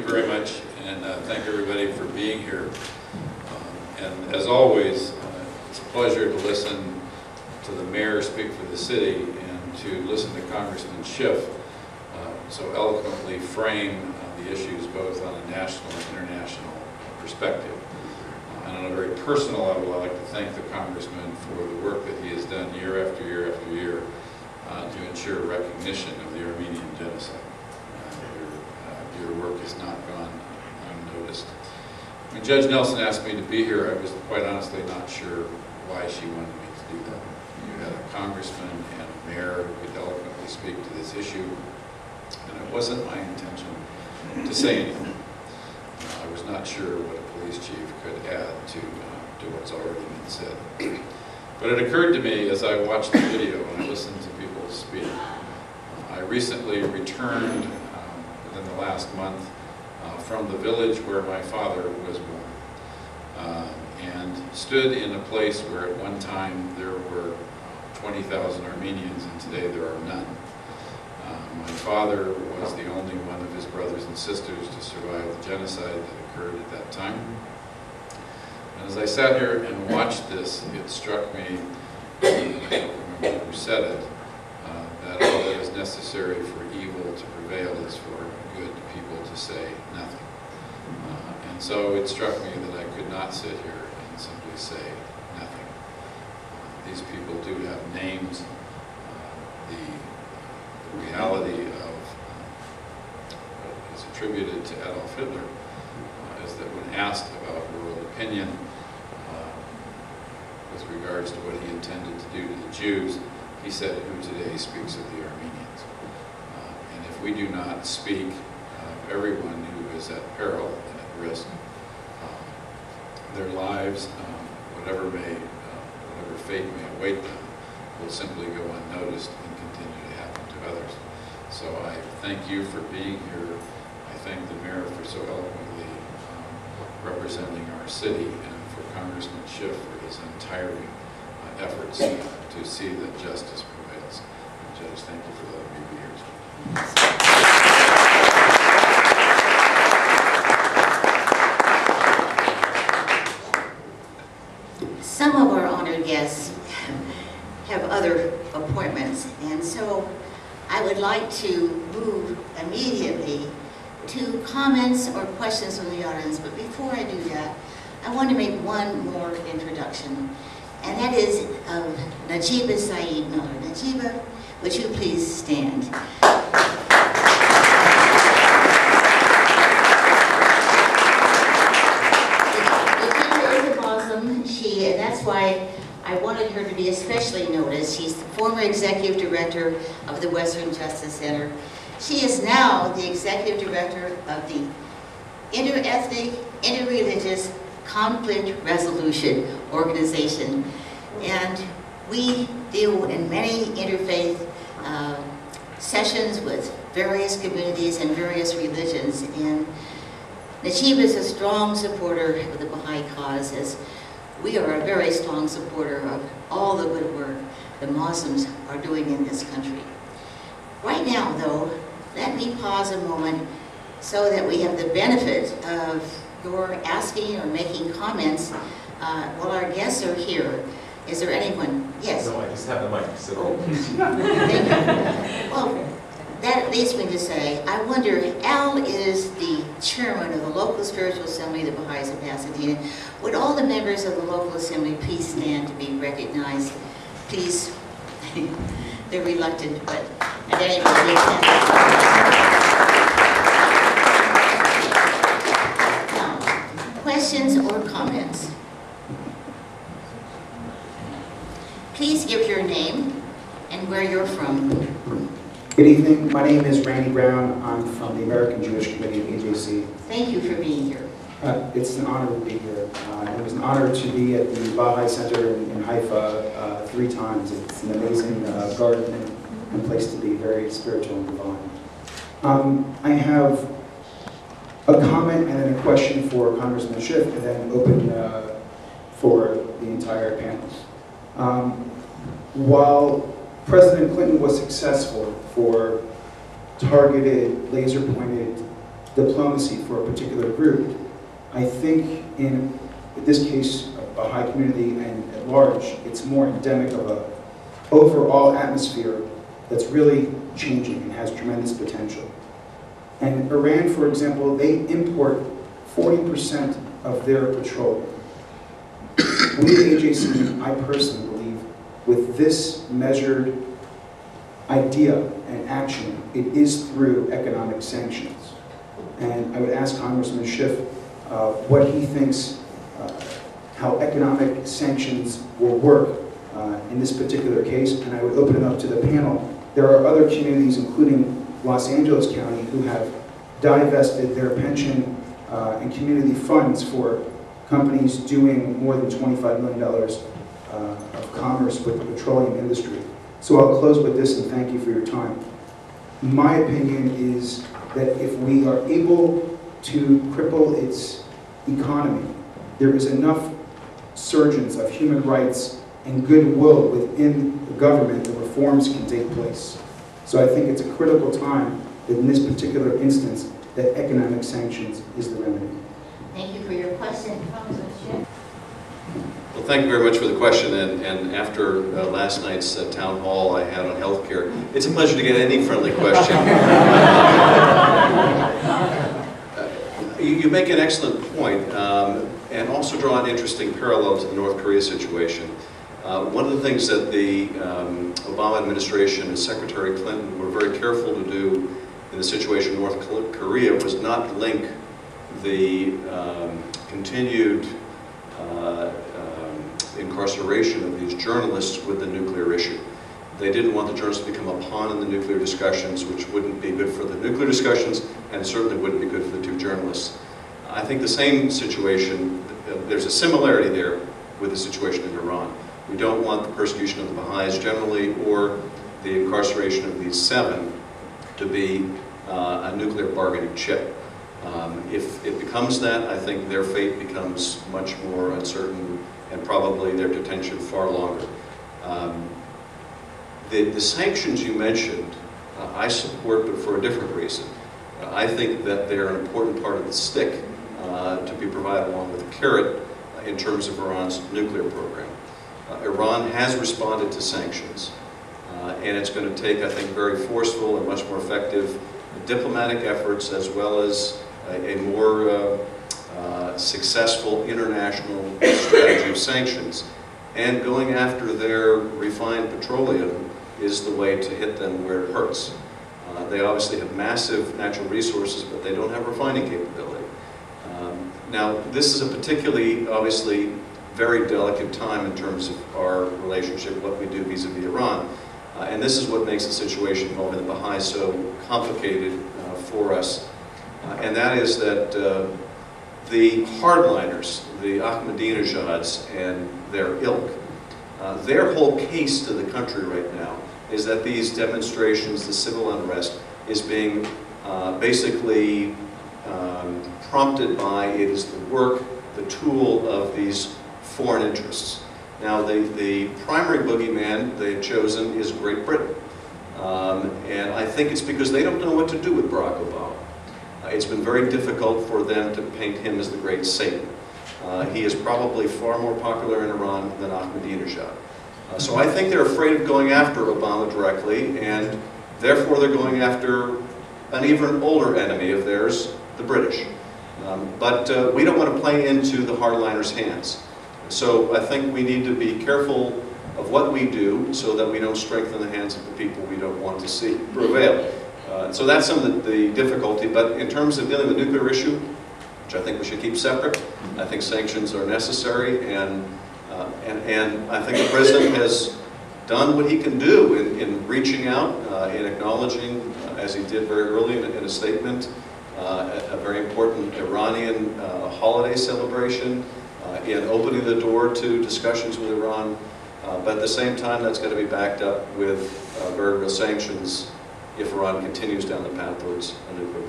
you very much, and thank everybody for being here. And as always, it's a pleasure to listen to the mayor speak for the city and to listen to Congressman Schiff so eloquently frame the issues both on a national and international perspective. And on a very personal level, I'd like to thank the Congressman for the work that he has done year after year after year to ensure recognition of the Armenian genocide. Your work has not gone unnoticed. When Judge Nelson asked me to be here, I was quite honestly not sure why she wanted me to do that. You had a congressman and a mayor who could eloquently speak to this issue, and it wasn't my intention to say anything. I was not sure what a police chief could add to what's already been said. But it occurred to me as I watched the video and I listened to people speak. I recently returned within the last month from the village where my father was born and stood in a place where at one time there were 20,000 Armenians and today there are none. My father was the only one of his brothers and sisters to survive the genocide that occurred at that time. And as I sat here and watched this, it struck me, I don't remember who said it, that all that is necessary for evil to prevail is for good people to say nothing. And so it struck me that I could not sit here and simply say nothing. These people do have names. The reality of what is attributed to Adolf Hitler is that when asked about world opinion with regards to what he intended to do to the Jews, he said, "Who today speaks of the Armenians?" And if we do not speak of everyone who is at peril and at risk, their lives, whatever fate may await them, will simply go unnoticed and continue to happen to others. So I thank you for being here. I thank the mayor for so eloquently representing our city, and for Congressman Schiff for his untiring efforts to see that justice prevails. And Judge, thank you for letting me be here today. Some of our honored guests have other appointments, and so I would like to move immediately to comments or questions from the audience. But before I do that, I want to make one more introduction, and that is of Najiba Saeed Miller. Najiba, would you please stand? And that's why I wanted her to be especially noticed. She's the former executive director of the Western Justice Center. She is now the executive director of the Interethnic, Interreligious Conflict Resolution Organization. And we deal in many interfaith sessions with various communities and various religions. And Najiba is a strong supporter of the Baha'i cause, as we are a very strong supporter of all the good work the Muslims are doing in this country. Right now, though, let me pause a moment so that we have the benefit of your asking or making comments while our guests are here. Is there anyone? Yes? No, I just have the mic. So. Oh. Thank you. Well, that leads me to say, I wonder, Al is the chairman of the local spiritual assembly of the Baha'is of Pasadena. Would all the members of the local assembly please stand to be recognized? Please. They're reluctant, but at any rate, now, questions or comments? Please give your name and where you're from. Good evening. My name is Randy Brown. I'm from the American Jewish Committee of AJC. Thank you for being here. It's an honor to be here. It was an honor to be at the Baha'i Center in Haifa 3 times. It's an amazing garden and place to be, very spiritual and divine. I have a comment and then a question for Congressman Schiff, and then open for the entire panel. While President Clinton was successful for targeted, laser-pointed diplomacy for a particular group. I think in this case, Baha'i community and at large, it's more endemic of a overall atmosphere that's really changing and has tremendous potential. And Iran, for example, they import 40% of their petroleum. We at AJC, I personally believe, with this measured idea and action, it is through economic sanctions. And I would ask Congressman Schiff what he thinks how economic sanctions will work in this particular case, and I would open it up to the panel. There are other communities, including Los Angeles County, who have divested their pension and community funds for companies doing more than $25 million of commerce with the petroleum industry. So I'll close with this and thank you for your time. My opinion is that if we are able to cripple its economy, there is enough surgence of human rights and goodwill within the government that reforms can take place. So I think it's a critical time that in this particular instance that economic sanctions is the remedy. Thank you for your question, Congressman Schiff. Well, thank you very much for the question, and after last night's town hall I had on healthcare, it's a pleasure to get any friendly question. You make an excellent point, and also draw an interesting parallel to the North Korea situation. One of the things that the Obama administration and Secretary Clinton were very careful to do in the situation in North Korea was not link the continued incarceration of these journalists with the nuclear issue. They didn't want the journalists to become a pawn in the nuclear discussions, which wouldn't be good for the nuclear discussions and certainly wouldn't be good for the two journalists. I think the same situation, there's a similarity there with the situation in Iran. We don't want the persecution of the Baha'is generally or the incarceration of these 7 to be a nuclear bargaining chip. If it becomes that, I think their fate becomes much more uncertain and probably their detention far longer. The sanctions you mentioned, I support, but for a different reason. I think that they're an important part of the stick to be provided along with a carrot in terms of Iran's nuclear program. Iran has responded to sanctions, and it's going to take, I think, very forceful and much more effective diplomatic efforts as well as a more successful international strategy of sanctions. And going after their refined petroleum is the way to hit them where it hurts. They obviously have massive natural resources, but they don't have refining capability. Now, this is a particularly, obviously, very delicate time in terms of our relationship, what we do vis-a-vis Iran. And this is what makes the situation involving the Baha'is so complicated for us. And that is that the hardliners, the Ahmadinejads and their ilk, their whole case to the country right now is that these demonstrations, the civil unrest, is being basically prompted by, it is the work, the tool of these foreign interests. Now, the primary boogeyman they've chosen is Great Britain. And I think it's because they don't know what to do with Barack Obama. It's been very difficult for them to paint him as the great Satan. He is probably far more popular in Iran than Ahmadinejad. So I think they're afraid of going after Obama directly, and therefore they're going after an even older enemy of theirs, the British. But we don't want to play into the hardliners' hands. So I think we need to be careful of what we do so that we don't strengthen the hands of the people we don't want to see prevail. So that's some of the difficulty, but in terms of dealing with the nuclear issue, which I think we should keep separate, I think sanctions are necessary, and I think the President has done what he can do in reaching out, in acknowledging, as he did very early in a statement, a very important Iranian holiday celebration, in opening the door to discussions with Iran, but at the same time that's got to be backed up with very real sanctions if Iran continues down the path towards a nuclear